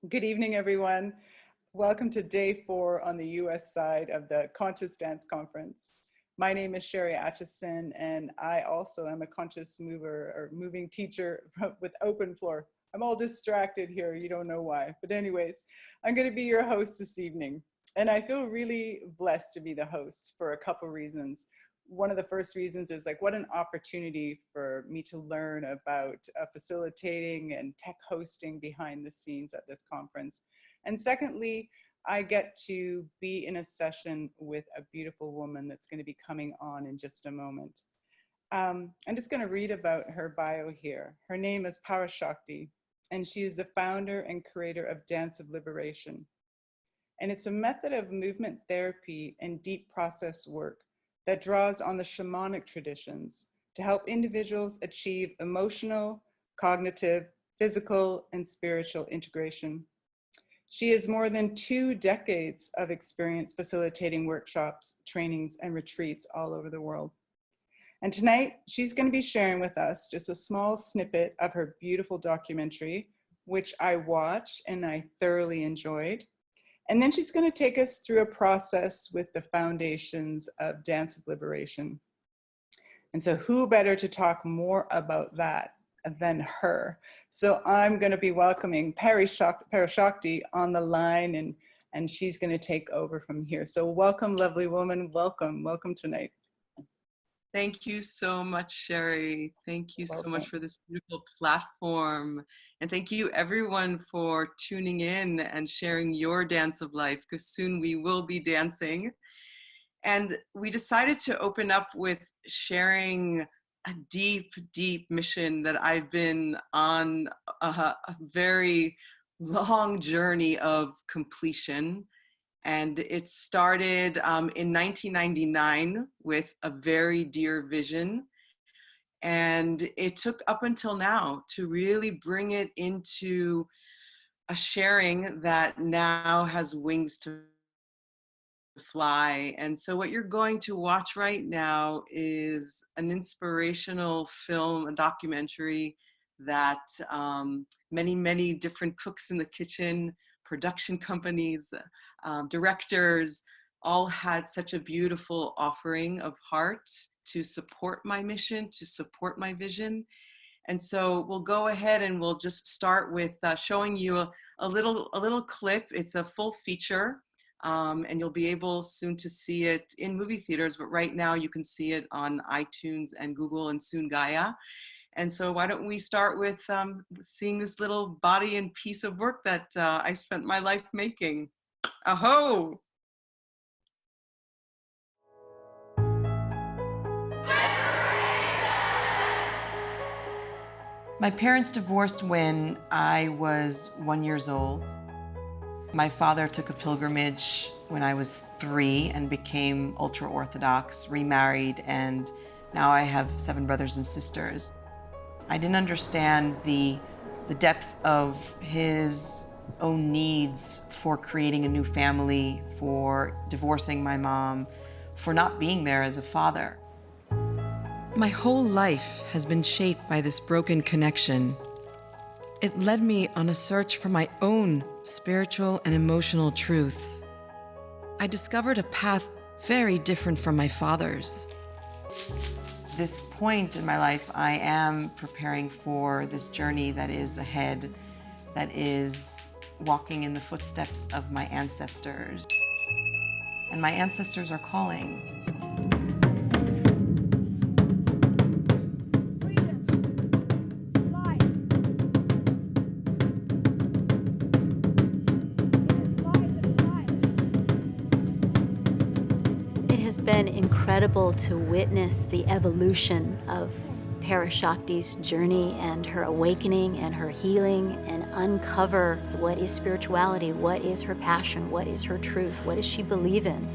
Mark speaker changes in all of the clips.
Speaker 1: Good evening, everyone. Welcome to day 4 on the US side of the Conscious Dance Conference. My name is Sherry Atchison, and I also am a conscious mover or moving teacher with open floor. I'm all distracted here, you don't know why. But anyways, I'm going to be your host this evening. And I feel really blessed to be the host for a couple reasons. One of the first reasons is what an opportunity for me to learn about facilitating and tech hosting behind the scenes at this conference. And secondly, I get to be in a session with a beautiful woman that's going to be coming on in just a moment. I'm just going to read about her bio here. Her name is Parashakti, and she is the founder and creator of Dance of Liberation. And it's a method of movement therapy and deep process work that draws on the shamanic traditions to help individuals achieve emotional, cognitive, physical, and spiritual integration. She has more than 2 decades of experience facilitating workshops, trainings, and retreats all over the world. And tonight, she's going to be sharing with us just a small snippet of her beautiful documentary, which I watched and I thoroughly enjoyed. And then she's going to take us through a process with the foundations of Dance of Liberation. And so who better to talk more about that than her? So I'm going to be welcoming Parashakti on the line, and she's going to take over from here. So welcome, lovely woman. Welcome tonight.
Speaker 2: Thank you so much, Sherry. Thank you so much for this beautiful platform. And thank you everyone for tuning in and sharing your dance of life, because soon we will be dancing. And we decided to open up with sharing a deep, deep mission that I've been on a very long journey of completion. And it started in 1999 with a very dear vision. And it took up until now to really bring it into a sharing that now has wings to fly. And so what you're going to watch right now is an inspirational film, a documentary that many, many different cooks in the kitchen, production companies, directors, all had such a beautiful offering of heart to support my mission, to support my vision. And so we'll go ahead and we'll just start with showing you a little clip. It's a full feature, and you'll be able soon to see it in movie theaters, but right now you can see it on iTunes and Google and soon Gaia. And so why don't we start with seeing this little body and piece of work that I spent my life making. Aho!
Speaker 3: My parents divorced when I was 1 year old. My father took a pilgrimage when I was 3 and became ultra-Orthodox, remarried, and now I have 7 brothers and sisters. I didn't understand the depth of his own needs for creating a new family, for divorcing my mom, for not being there as a father. My whole life has been shaped by this broken connection. It led me on a search for my own spiritual and emotional truths. I discovered a path very different from my father's. This point in my life, I am preparing for this journey that is ahead, that is walking in the footsteps of my ancestors. And my ancestors are calling.
Speaker 4: It has been incredible to witness the evolution of Parashakti's journey and her awakening and her healing, and uncover what is spirituality, what is her passion, what is her truth, what does she believe in.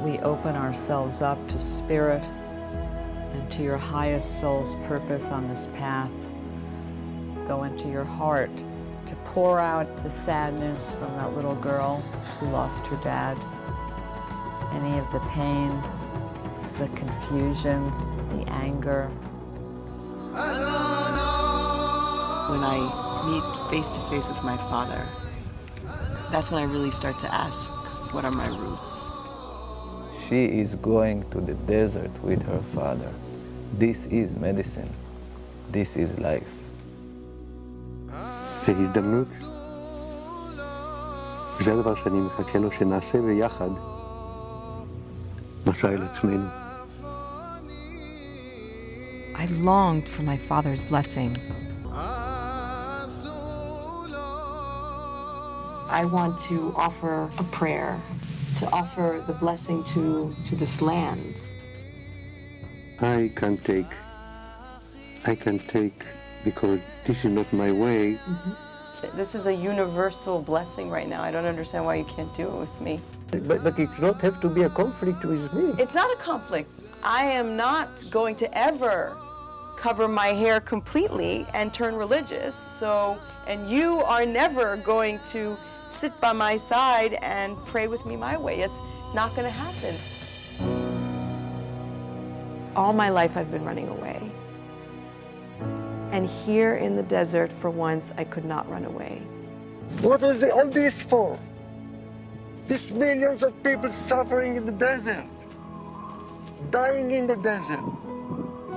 Speaker 5: We open ourselves up to spirit and to your highest soul's purpose on this path. Go into your heart to pour out the sadness from that little girl who lost her dad. Any of the pain, the confusion, the anger.
Speaker 3: When I meet face to face with my father, that's when I really start to ask, what are my roots?
Speaker 6: She is going to the desert with her father. This is medicine. This is life.
Speaker 7: זה הזדמנות. זה הדבר שאני מחכה לו, שנעשה ביחד מסע אל עצמנו.
Speaker 3: I longed for my father's blessing. I want to offer a prayer, to offer the blessing to this land.
Speaker 7: I can take because this is not my way.
Speaker 3: This is a universal blessing right now. I don't understand why you can't do it with me.
Speaker 7: But it not have to be a conflict with me.
Speaker 3: It's not a conflict. I am not going to ever cover my hair completely and turn religious. And you are never going to sit by my side and pray with me my way. It's not going to happen. All my life I've been running away. And here in the desert, for once, I could not run away.
Speaker 7: What is all this for? These millions of people suffering in the desert, dying in the desert.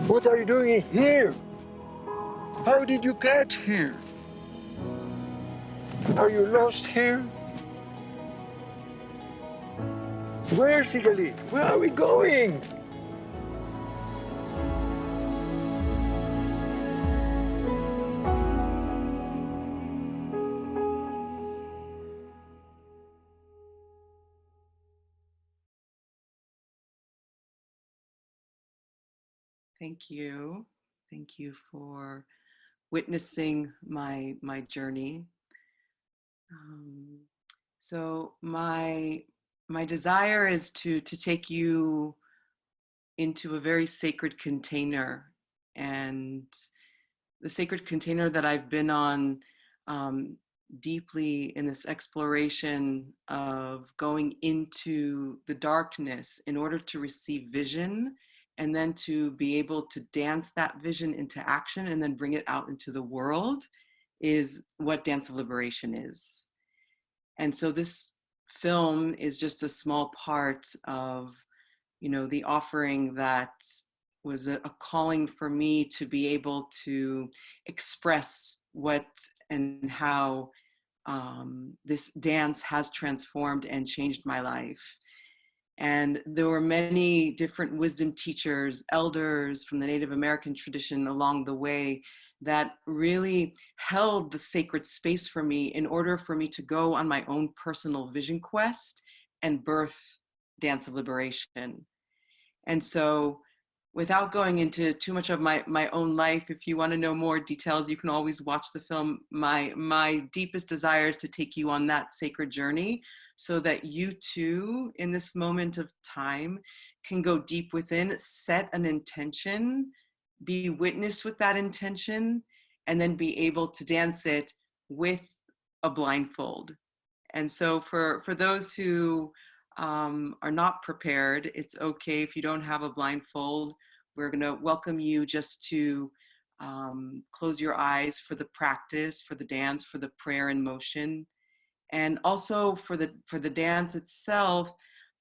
Speaker 7: What are you doing here? How did you get here? Are you lost here? Where's Sigali? Where are we going?
Speaker 2: Thank you. Thank you for witnessing my journey. So my desire is to take you into a very sacred container, and the sacred container that I've been on deeply in this exploration of going into the darkness in order to receive vision, and then to be able to dance that vision into action and then bring it out into the world, is what Dance of Liberation is. And so this film is just a small part of, the offering that was a calling for me to be able to express what and how this dance has transformed and changed my life. And there were many different wisdom teachers, elders from the Native American tradition along the way that really held the sacred space for me in order for me to go on my own personal vision quest and birth Dance of Liberation. And so, without going into too much of my own life, if you want to know more details, you can always watch the film. My deepest desire is to take you on that sacred journey so that you too, in this moment of time, can go deep within, set an intention, be witnessed with that intention, and then be able to dance it with a blindfold. And so for those who are not prepared, it's okay if you don't have a blindfold. We're going to welcome you just to close your eyes for the practice, for the dance, for the prayer in motion, and also for the dance itself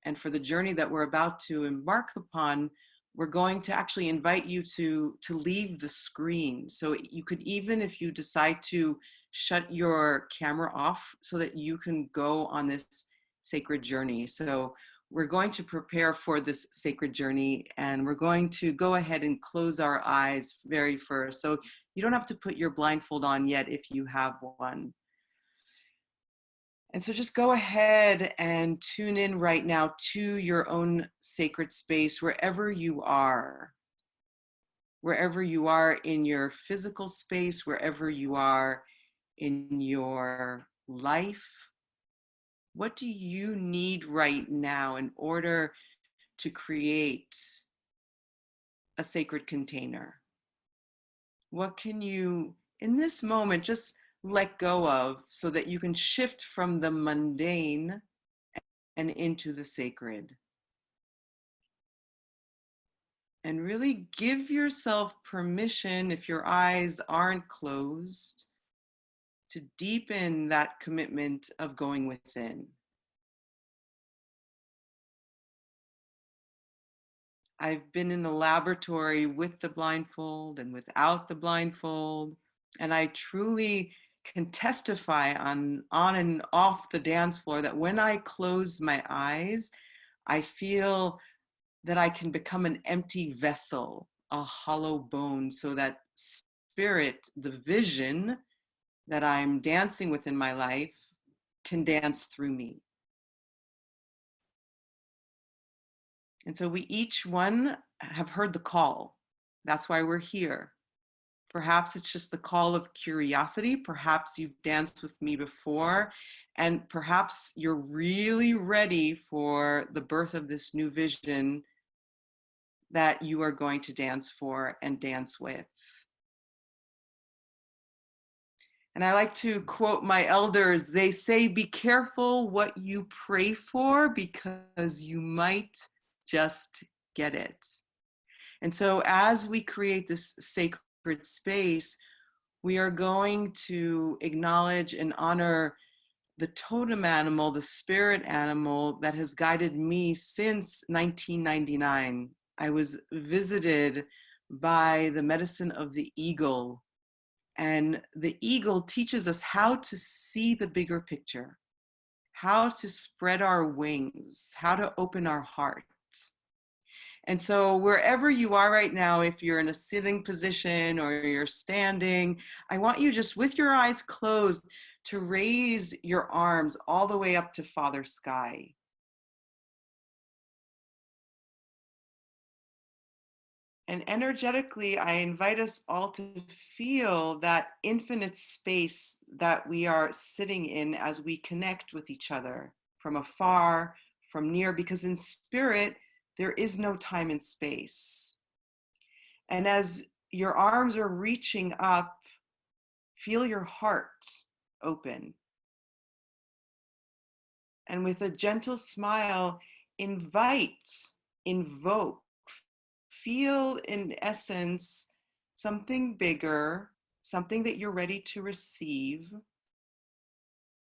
Speaker 2: and for the journey that we're about to embark upon. We're going to actually invite you to leave the screen. So you could, even if you decide to shut your camera off, so that you can go on this sacred journey. So we're going to prepare for this sacred journey, and we're going to go ahead and close our eyes very first. So you don't have to put your blindfold on yet if you have one. And so just go ahead and tune in right now to your own sacred space, wherever you are in your physical space, wherever you are in your life. What do you need right now in order to create a sacred container? What can you, in this moment, just let go of so that you can shift from the mundane and into the sacred? And really give yourself permission, if your eyes aren't closed, to deepen that commitment of going within. I've been in the laboratory with the blindfold and without the blindfold, and I truly can testify on and off the dance floor that when I close my eyes, I feel that I can become an empty vessel, a hollow bone, so that spirit, the vision that I'm dancing with in my life, can dance through me. And so we each one have heard the call. That's why we're here. Perhaps it's just the call of curiosity. Perhaps you've danced with me before, and perhaps you're really ready for the birth of this new vision that you are going to dance for and dance with. And I like to quote my elders. They say, be careful what you pray for because you might just get it. And so as we create this sacred space, we are going to acknowledge and honor the totem animal, the spirit animal that has guided me since 1999. I was visited by the medicine of the eagle. And the eagle teaches us how to see the bigger picture, how to spread our wings, how to open our heart. And so wherever you are right now, if you're in a sitting position or you're standing, I want you just with your eyes closed to raise your arms all the way up to Father Sky. And energetically, I invite us all to feel that infinite space that we are sitting in as we connect with each other from afar, from near, because in spirit, there is no time and space. And as your arms are reaching up, feel your heart open. And with a gentle smile, invoke, feel in essence something bigger, something that you're ready to receive.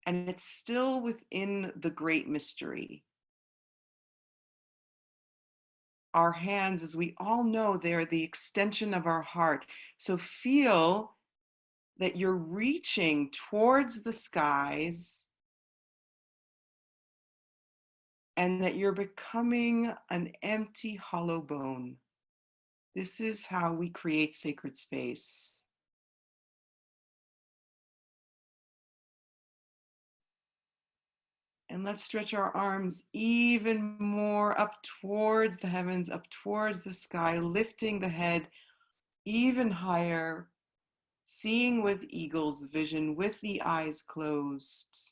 Speaker 2: And it's still within the great mystery. Our hands, as we all know, they're the extension of our heart. So feel that you're reaching towards the skies and that you're becoming an empty, hollow bone. This is how we create sacred space. And let's stretch our arms even more up towards the heavens, up towards the sky, lifting the head even higher, seeing with eagle's vision, with the eyes closed.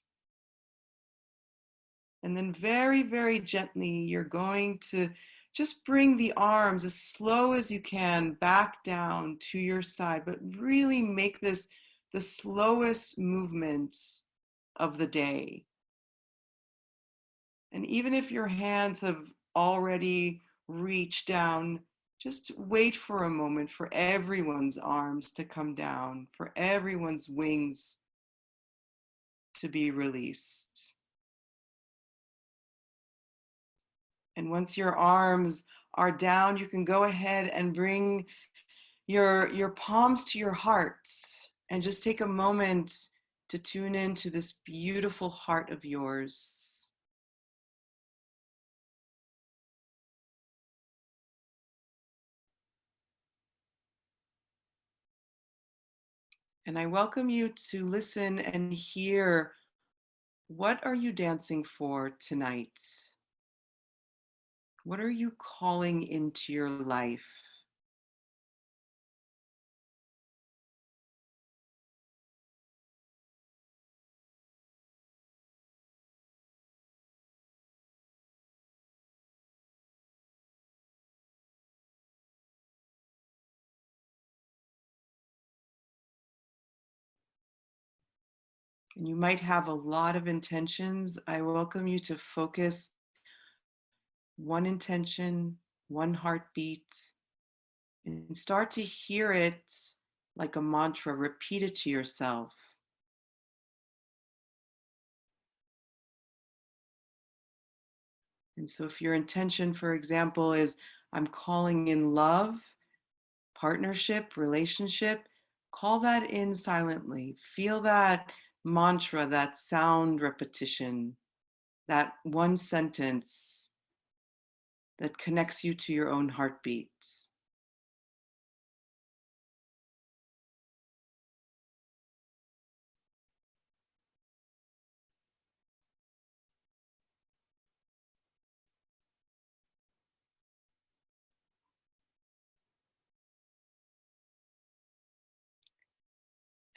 Speaker 2: And then very, very gently, you're going to just bring the arms as slow as you can back down to your side, but really make this the slowest movement of the day. And even if your hands have already reached down, just wait for a moment for everyone's arms to come down, for everyone's wings to be released. And once your arms are down, you can go ahead and bring your palms to your heart and just take a moment to tune into this beautiful heart of yours. And I welcome you to listen and hear, what are you dancing for tonight? What are you calling into your life? And you might have a lot of intentions. I welcome you to focus one intention, one heartbeat, and start to hear it like a mantra. Repeat it to yourself. And so if your intention, for example, is I'm calling in love, partnership, relationship, call that in silently. Feel that mantra, that sound repetition, that one sentence that connects you to your own heartbeat.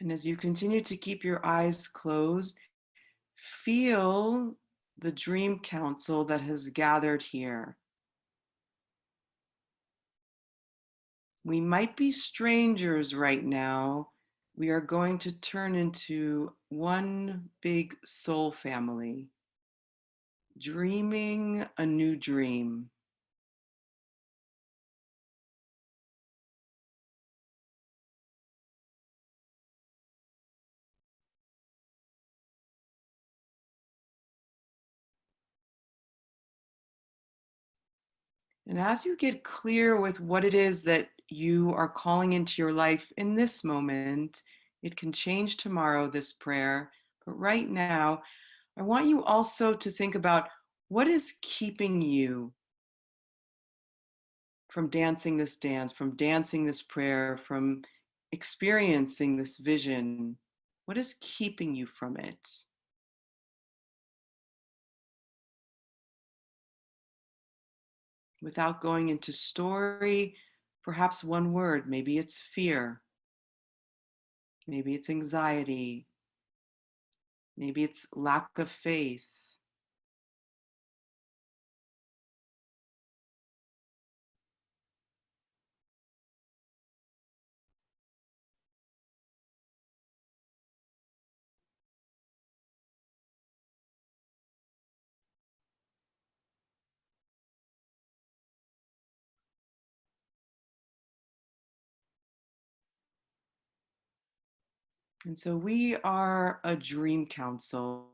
Speaker 2: And as you continue to keep your eyes closed, feel the dream council that has gathered here. We might be strangers right now. We are going to turn into one big soul family, dreaming a new dream. And as you get clear with what it is that you are calling into your life in this moment, it can change tomorrow, this prayer. But right now, I want you also to think about what is keeping you from dancing this dance, from dancing this prayer, from experiencing this vision. What is keeping you from it? Without going into story, perhaps one word, maybe it's fear, maybe it's anxiety, maybe it's lack of faith. And so we are a dream council.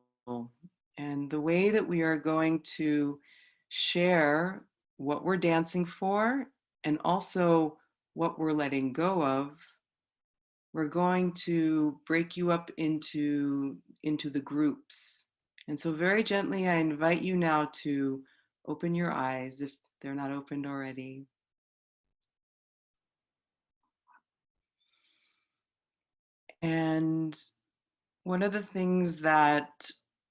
Speaker 2: And the way that we are going to share what we're dancing for and also what we're letting go of, we're going to break you up into the groups. And so very gently, I invite you now to open your eyes if they're not opened already. And one of the things that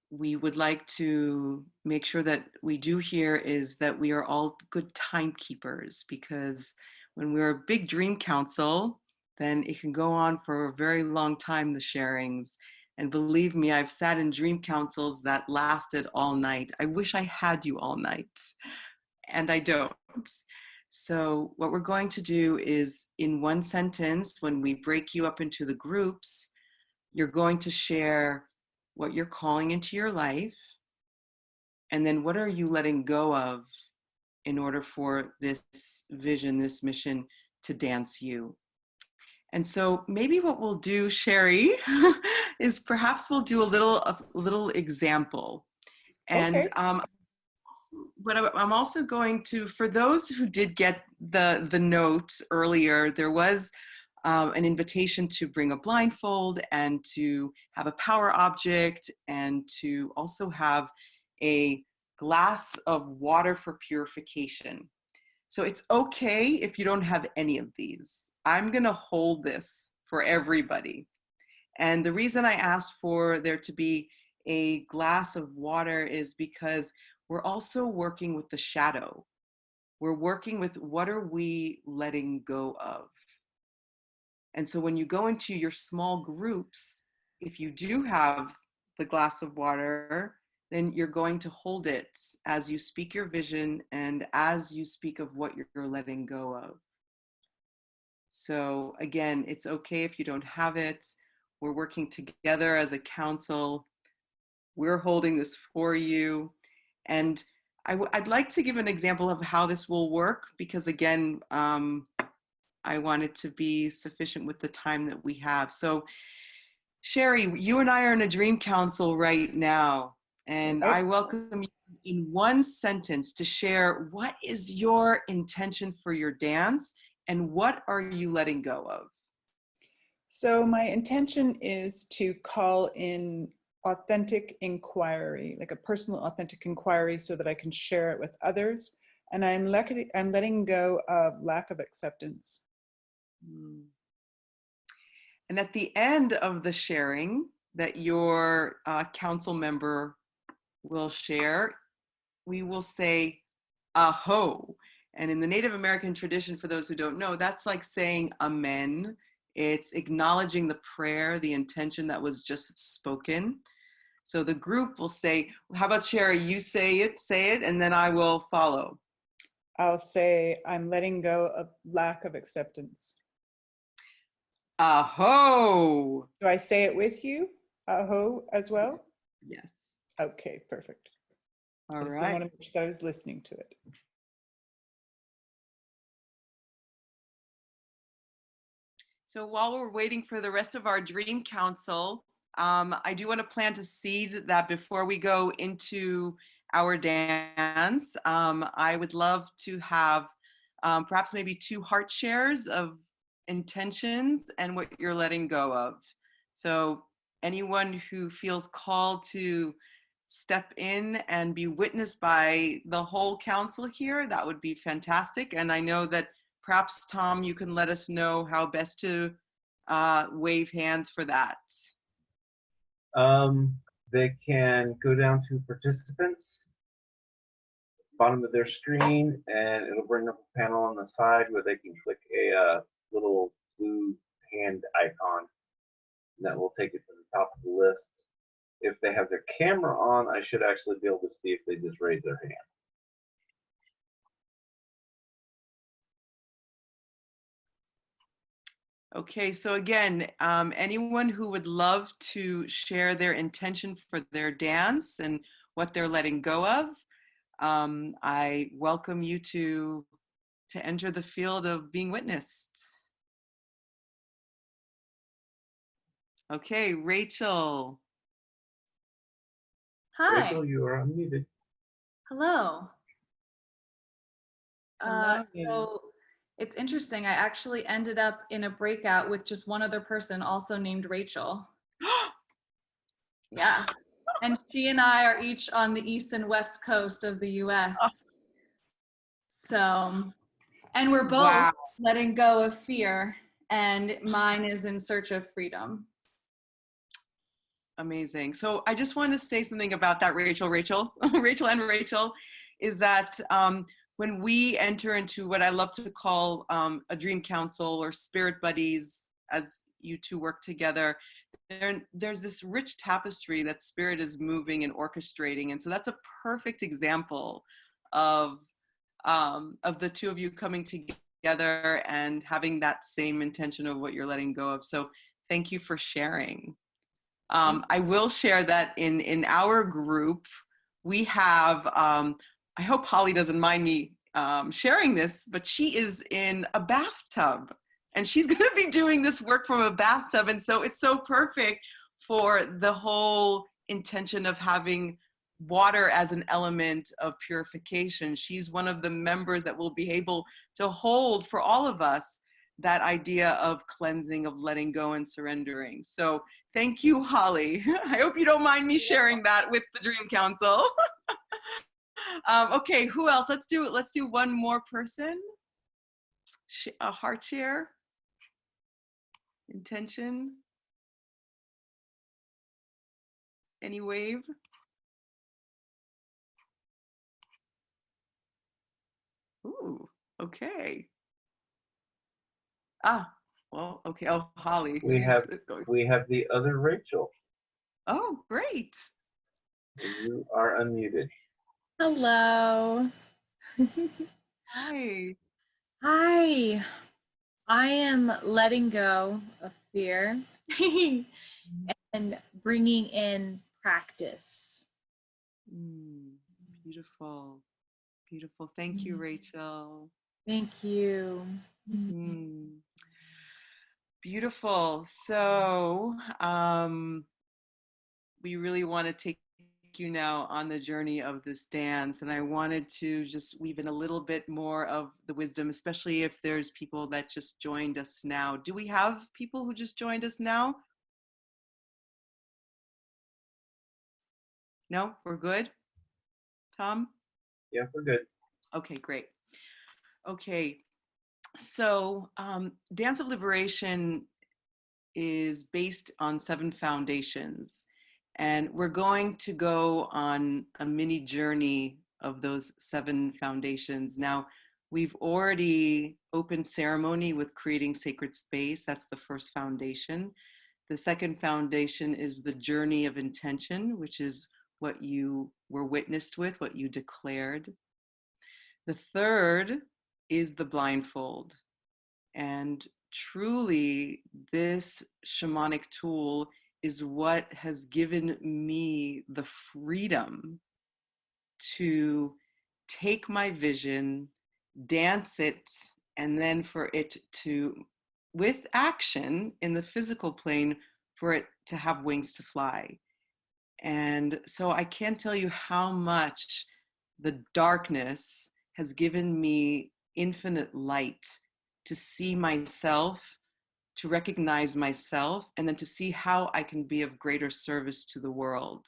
Speaker 2: we would like to make sure that we do here is that we are all good timekeepers, because when we're a big dream council, then it can go on for a very long time, the sharings. And believe me, I've sat in dream councils that lasted all night. I wish I had you all night, and I don't. So what we're going to do is, in one sentence, when we break you up into the groups, you're going to share what you're calling into your life, and then what are you letting go of in order for this vision, this mission to dance you. And so maybe what we'll do, Sherry, is perhaps we'll do a little example. And
Speaker 1: Okay.
Speaker 2: what I'm also going to, for those who did get the note earlier, there was an invitation to bring a blindfold and to have a power object and to also have a glass of water for purification. So it's okay if you don't have any of these. I'm gonna hold this for everybody. And the reason I asked for there to be a glass of water is because we're also working with the shadow. We're working with what are we letting go of? And so when you go into your small groups, if you do have the glass of water, then you're going to hold it as you speak your vision and as you speak of what you're letting go of. So again, it's okay if you don't have it. We're working together as a council. We're holding this for you. And I'd like to give an example of how this will work, because again, I want it to be sufficient with the time that we have. So Sherry, you and I are in a dream council right now, and I welcome you in one sentence to share what is your intention for your dance and what are you letting go of?
Speaker 1: So my intention is to call in authentic inquiry, like a personal authentic inquiry, so that I can share it with others. And I'm letting go of lack of acceptance.
Speaker 2: And at the end of the sharing that your council member will share, we will say, aho. And in the Native American tradition, for those who don't know, that's like saying amen. It's acknowledging the prayer, the intention that was just spoken. So the group will say, how about Sherry, you say it, and then I will follow.
Speaker 1: I'll say, I'm letting go of lack of acceptance.
Speaker 2: Aho.
Speaker 1: Do I say it with you? Aho as well?
Speaker 2: Yes.
Speaker 1: Okay, perfect.
Speaker 2: All
Speaker 1: I just
Speaker 2: right.
Speaker 1: want to make sure that I was listening to it.
Speaker 2: So while we're waiting for the rest of our Dream Council, I do want to plant a seed that before we go into our dance, I would love to have perhaps maybe 2 heart shares of intentions and what you're letting go of. So anyone who feels called to step in and be witnessed by the whole council here, that would be fantastic. And I know that perhaps, Tom, you can let us know how best to wave hands for that.
Speaker 8: They can go down to participants, bottom of their screen, and it'll bring up a panel on the side where they can click a little blue hand icon. And that will take it to the top of the list. If they have their camera on, I should actually be able to see if they just raise their hand.
Speaker 2: Okay, so again, anyone who would love to share their intention for their dance and what they're letting go of, I welcome you to enter the field of being witnessed. Okay, Rachel.
Speaker 9: Hi.
Speaker 8: Rachel, you are unmuted.
Speaker 9: Hello.
Speaker 2: Hello.
Speaker 9: So it's interesting. I actually ended up in a breakout with just one other person also named Rachel. Yeah. And she and I are each on the east and west coast of the US. So, and we're both letting go of fear, and mine is in search of freedom.
Speaker 2: Amazing. So I just want to say something about that, Rachel, is that when we enter into what I love to call a dream council or spirit buddies, as you two work together, there's this rich tapestry that spirit is moving and orchestrating. And so that's a perfect example of the two of you coming together and having that same intention of what you're letting go of. So thank you for sharing. I will share that in our group, we have, I hope Holly doesn't mind me sharing this, but she is in a bathtub and she's going to be doing this work from a bathtub. And so it's so perfect for the whole intention of having water as an element of purification. She's one of the members that will be able to hold for all of us that idea of cleansing, of letting go and surrendering. So thank you, Holly. I hope you don't mind me sharing that with the Dream Council. Okay, who else? Let's do one more person. A heart share. Intention. Any wave? Ooh, okay. Well, okay. Oh, Holly.
Speaker 8: We have the other Rachel.
Speaker 2: Oh, great.
Speaker 8: You are unmuted.
Speaker 10: Hello.
Speaker 2: Hi.
Speaker 10: Hi. I am letting go of fear and bringing in practice.
Speaker 2: Beautiful. Beautiful. Thank you, Rachel.
Speaker 10: Thank you.
Speaker 2: Beautiful. So we really want to take you now on the journey of this dance. And I wanted to just weave in a little bit more of the wisdom, especially if there's people that just joined us now. Do we have people who just joined us now? No, we're good. Tom?
Speaker 8: Yeah, we're good.
Speaker 2: Okay, great. Okay, so Dance of Liberation is based on 7 foundations. And we're going to go on a mini journey of those 7 foundations. Now, we've already opened ceremony with creating sacred space. That's the first foundation. The second foundation is the journey of intention, which is what you were witnessed with, what you declared. The third is the blindfold. And truly, this shamanic tool is what has given me the freedom to take my vision, dance it, and then for it to, with action in the physical plane, for it to have wings to fly. And so I can't tell you how much the darkness has given me infinite light to see myself, to recognize myself, and then to see how I can be of greater service to the world.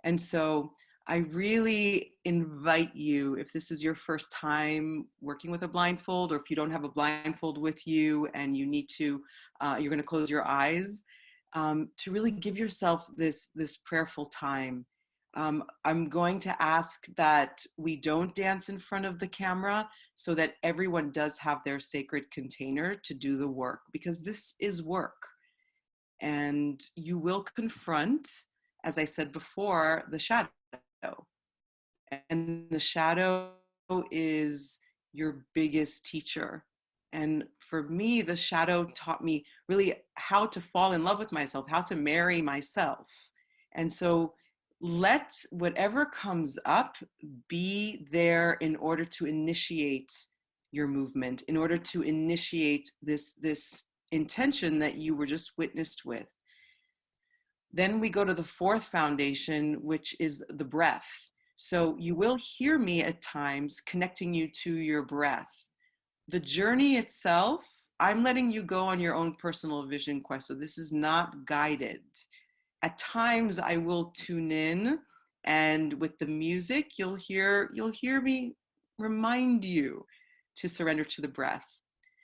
Speaker 2: And so I really invite you, if this is your first time working with a blindfold, or if you don't have a blindfold with you and you need to, you're gonna close your eyes, to really give yourself this prayerful time. I'm going to ask that we don't dance in front of the camera so that everyone does have their sacred container to do the work, because this is work. And you will confront, as I said before, the shadow. And the shadow is your biggest teacher. And for me, the shadow taught me really how to fall in love with myself, how to marry myself. And so let whatever comes up be there in order to initiate your movement, in order to initiate this intention that you were just witnessed with. Then we go to the 4th foundation, which is the breath. So you will hear me at times connecting you to your breath. The journey itself, I'm letting you go on your own personal vision quest. So this is not guided. At times I will tune in, and with the music, you'll hear me remind you to surrender to the breath.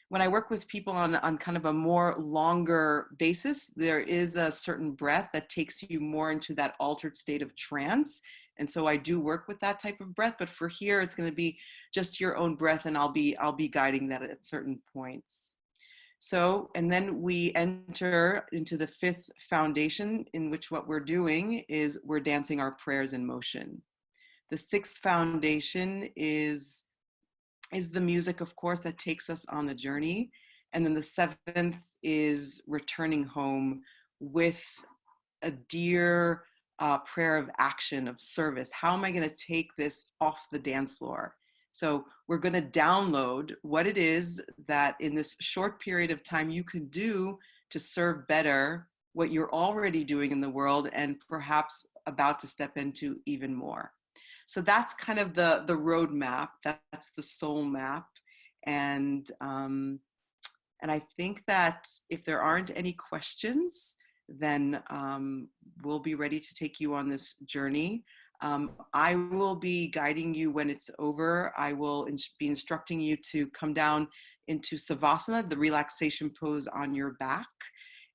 Speaker 2: When I work with people on kind of a more longer basis, there is a certain breath that takes you more into that altered state of trance. And so I do work with that type of breath, but for here, it's going to be just your own breath, and I'll be guiding that at certain points. So, and then we enter into the 5th foundation, in which what we're doing is we're dancing our prayers in motion. The 6th foundation is the music, of course, that takes us on the journey. And then the 7th is returning home with a dear prayer of action, of service. How am I going to take this off the dance floor? So we're going to download what it is that in this short period of time you can do to serve better what you're already doing in the world, and perhaps about to step into even more. So that's kind of the roadmap. That's the soul map. And I think that if there aren't any questions, then we'll be ready to take you on this journey. I will be guiding you when it's over. I will be instructing you to come down into Savasana, the relaxation pose on your back,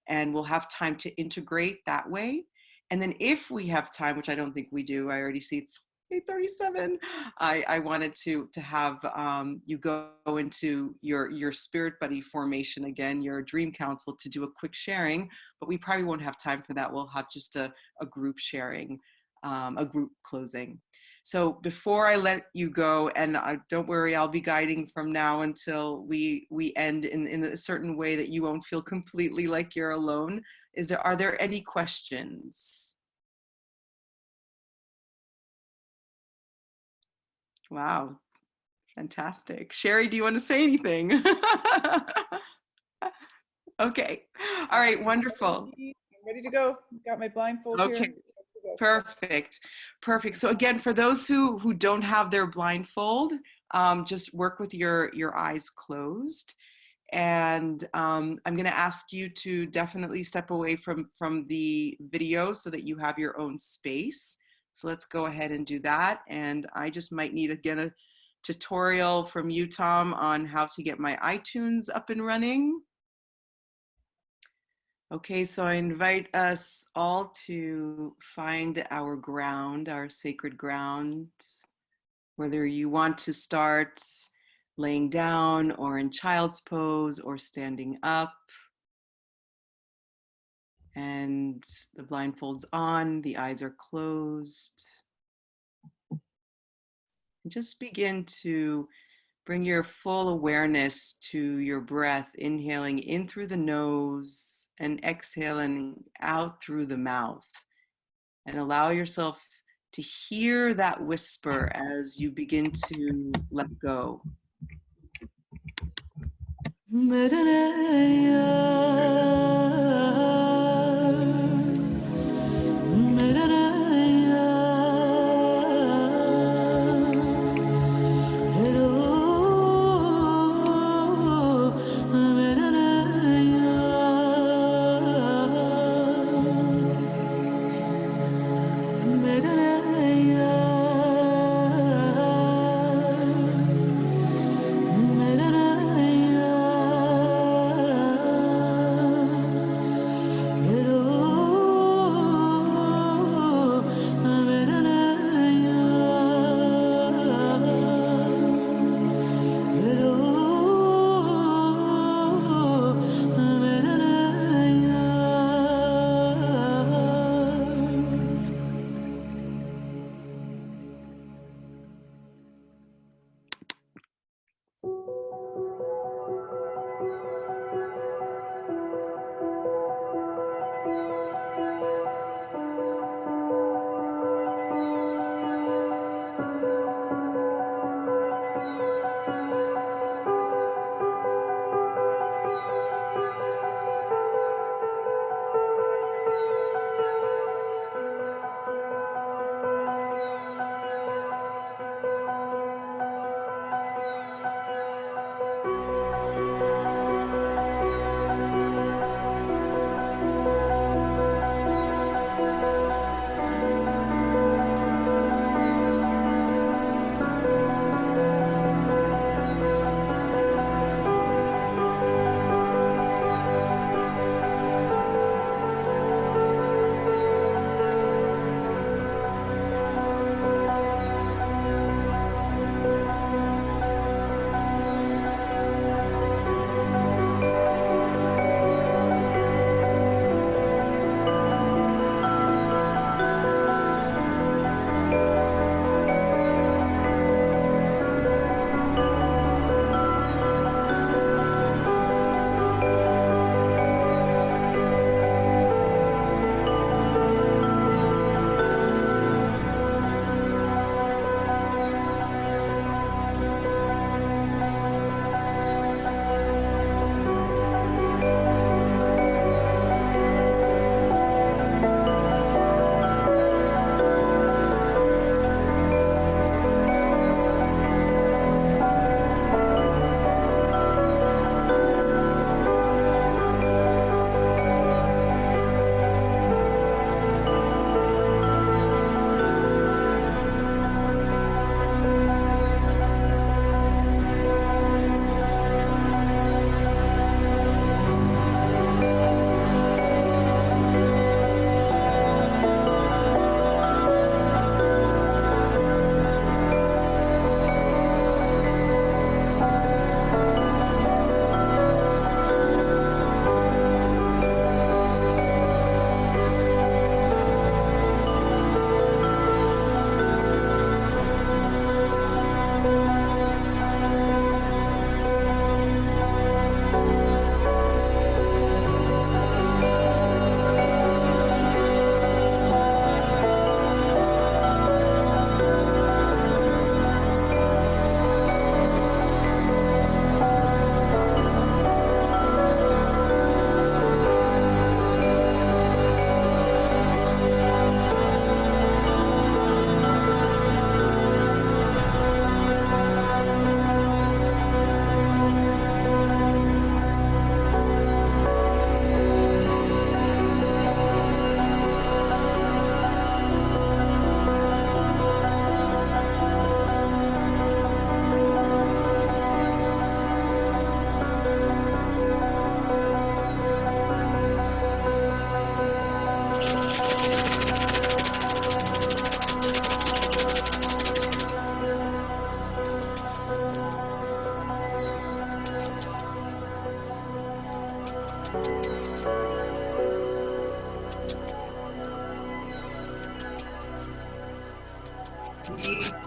Speaker 2: and we'll have time to integrate that way. And then if we have time, which I don't think we do, I already see it's 8:37. I wanted to have you go into your spirit buddy formation again, your dream council, to do a quick sharing, but we probably won't have time for that. We'll have just a group sharing, a group closing. So before I let you go, and don't worry, I'll be guiding from now until we end in a certain way that you won't feel completely like you're alone. Are there any questions? Wow, fantastic. Sherry, do you want to say anything? Okay, all right, wonderful.
Speaker 1: I'm ready to go. Got my blindfold
Speaker 2: Okay.
Speaker 1: here.
Speaker 2: Perfect. Perfect. So again, for those who don't have their blindfold, just work with your eyes closed. And I'm going to ask you to definitely step away from the video so that you have your own space. So let's go ahead and do that. And I just might need, again, a tutorial from you, Tom, on how to get my iTunes up and running. Okay, so I invite us all to find our ground, our sacred ground, whether you want to start laying down or in child's pose or standing up. And the blindfold's on, the eyes are closed. And just begin to bring your full awareness to your breath, inhaling in through the nose and exhaling out through the mouth. And allow yourself to hear that whisper as you begin to let go.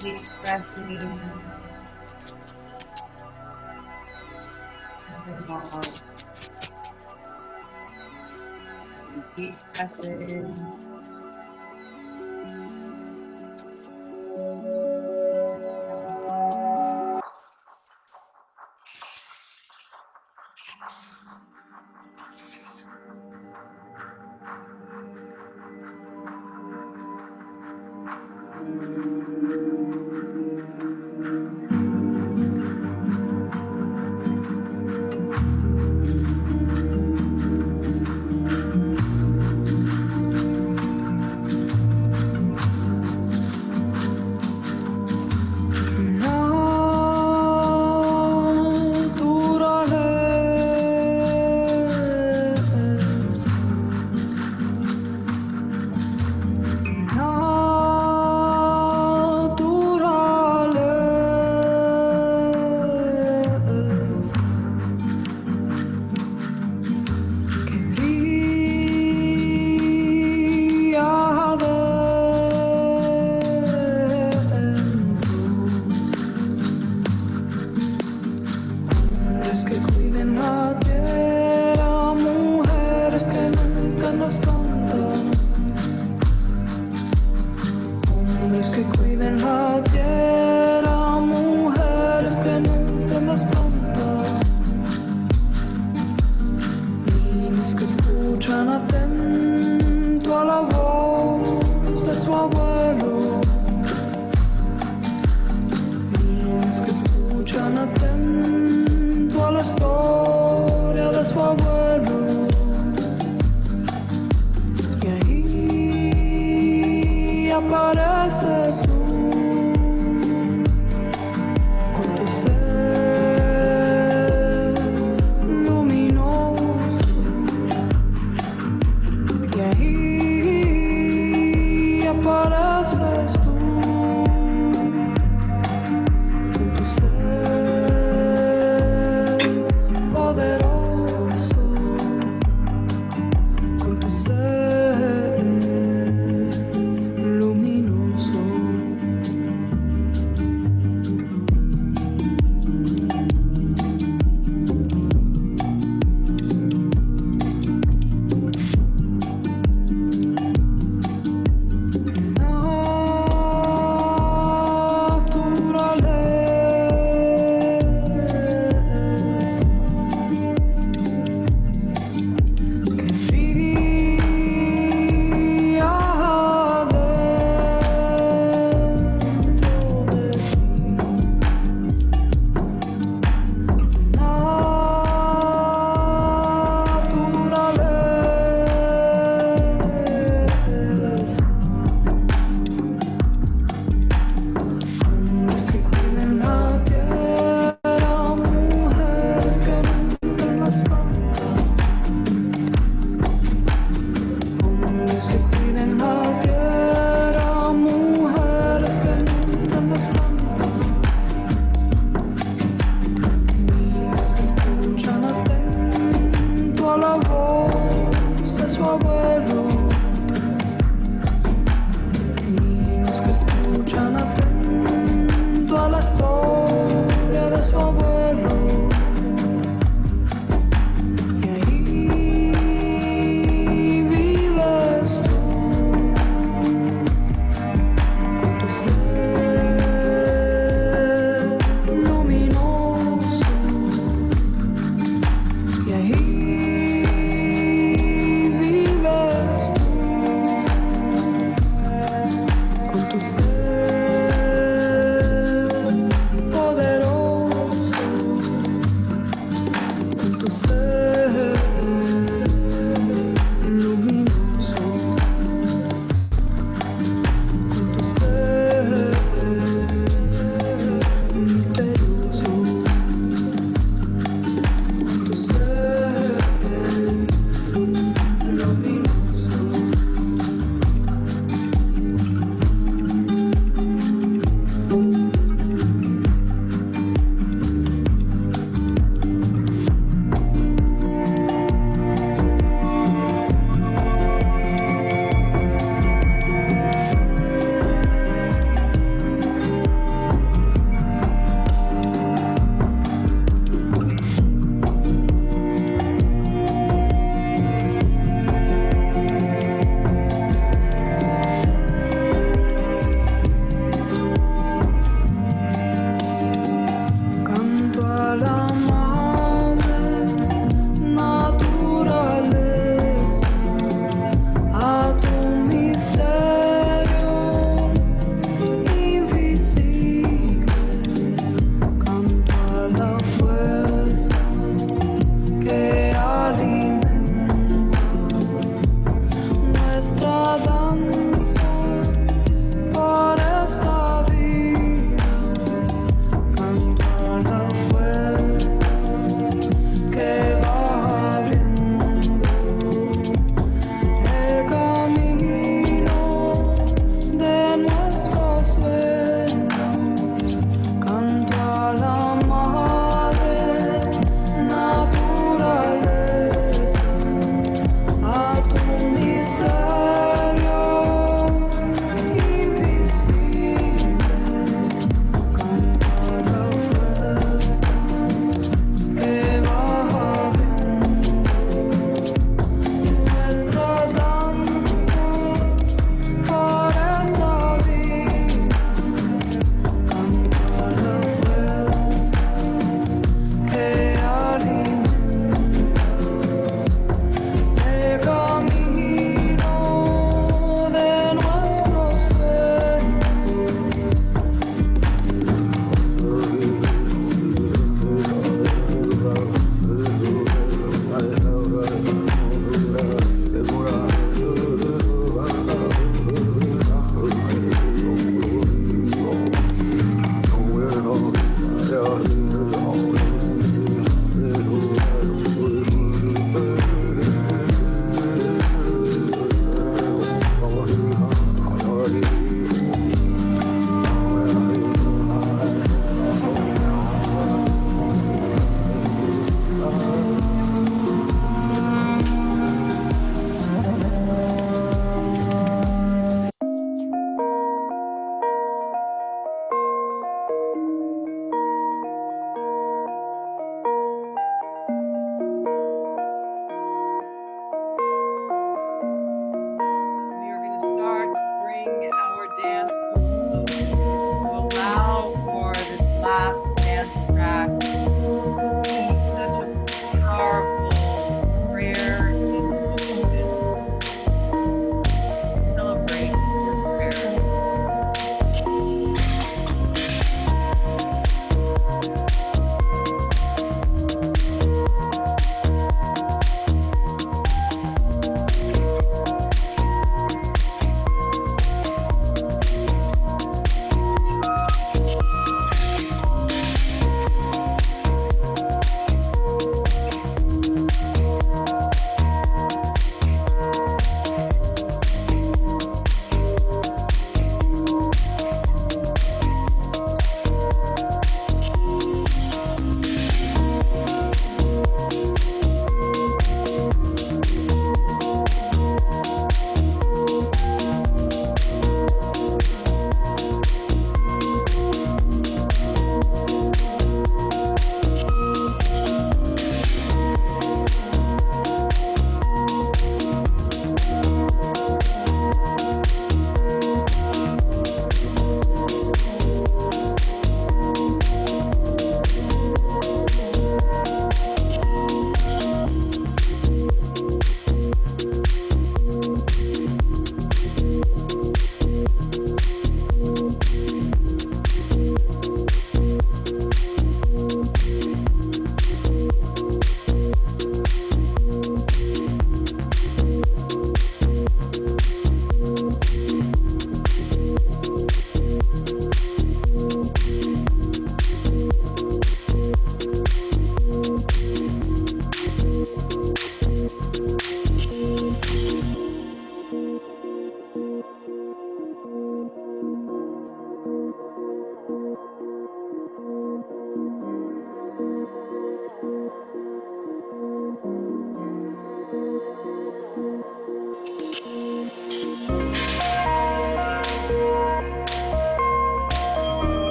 Speaker 2: Deep breath in. Out. Deep breath in.
Speaker 11: Luminoso.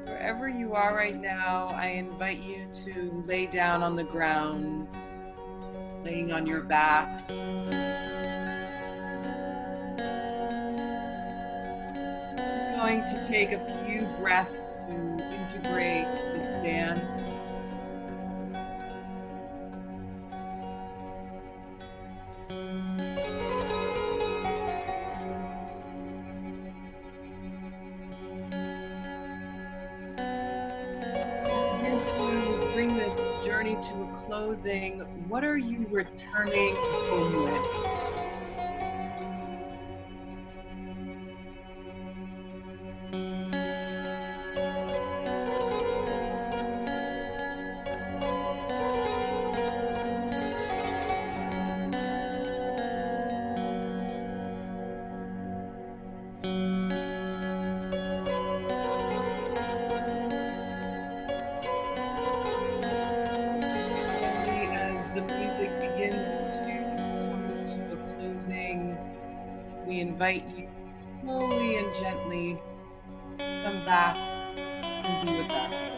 Speaker 2: Wherever you are right now, I invite you to lay down on the ground, laying on your back. Just going to take a few breaths to integrate this dance. Begin to bring this journey to a closing. What are you returning home with? As the music begins to come to a closing, we invite you slowly and gently come back and be with us.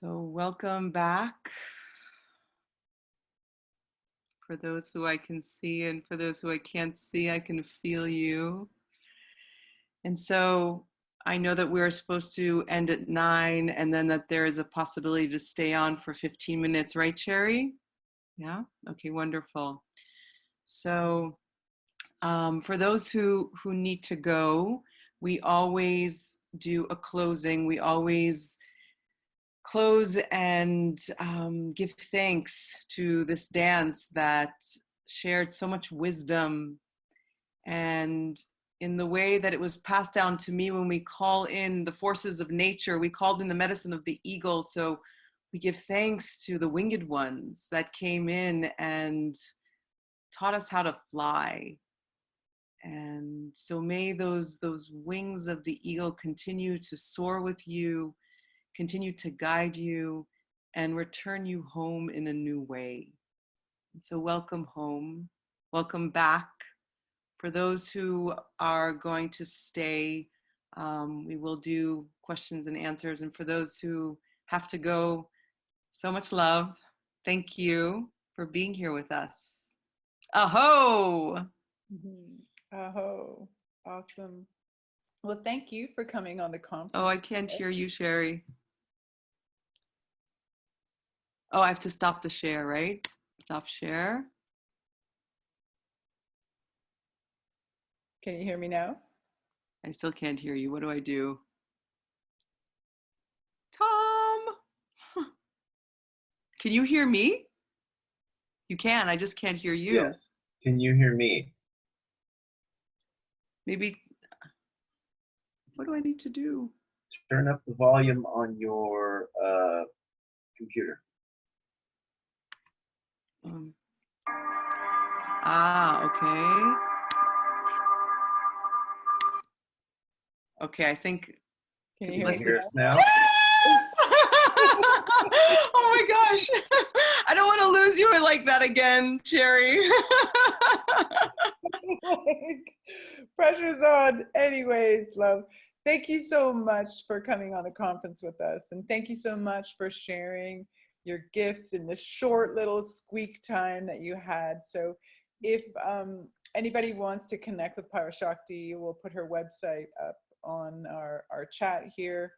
Speaker 2: So welcome back. For those who I can see and for those who I can't see, I can feel you. And so I know that we're supposed to end at 9 and then that there is a possibility to stay on for 15 minutes, right, Sherry? Yeah? Okay, wonderful. So for those who need to go, we always do a closing. We always close and give thanks to this dance that shared so much wisdom, and in the way that it was passed down to me when we call in the forces of nature, we called in the medicine of the eagle. So we give thanks to the winged ones that came in and taught us how to fly. And so may those wings of the eagle continue to soar with you, continue to guide you, and return you home in a new way. And so welcome home, welcome back. For those who are going to stay, we will do questions and answers. And for those who have to go, so much love. Thank you for being here with us. Aho!
Speaker 1: Aho, awesome. Well, thank you for coming on the conference.
Speaker 2: Oh, I can't hear you, Sherry. Oh, I have to stop the share, right? Stop share.
Speaker 1: Can you hear me now?
Speaker 2: I still can't hear you. What do I do? Tom! Can you hear me? You can, I just can't hear you.
Speaker 8: Yes. Can you hear me?
Speaker 2: Maybe, what do I need to do?
Speaker 8: Turn up the volume on your computer.
Speaker 2: Okay. Okay, I think.
Speaker 1: Can
Speaker 8: you hear us now?
Speaker 2: Yes! Oh my gosh. I don't want to lose you like that again, Sherry.
Speaker 1: Pressure's on. Anyways, love. Thank you so much for coming on the conference with us. And thank you so much for sharing your gifts in the short little squeak time that you had. So if anybody wants to connect with Parashakti, we'll put her website up on our chat here.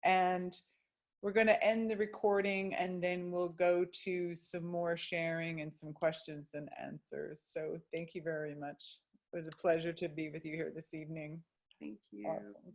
Speaker 1: And we're going to end the recording and then we'll go to some more sharing and some questions and answers. So thank you very much. It was a pleasure to be with you here this evening.
Speaker 2: Thank you.
Speaker 1: Awesome.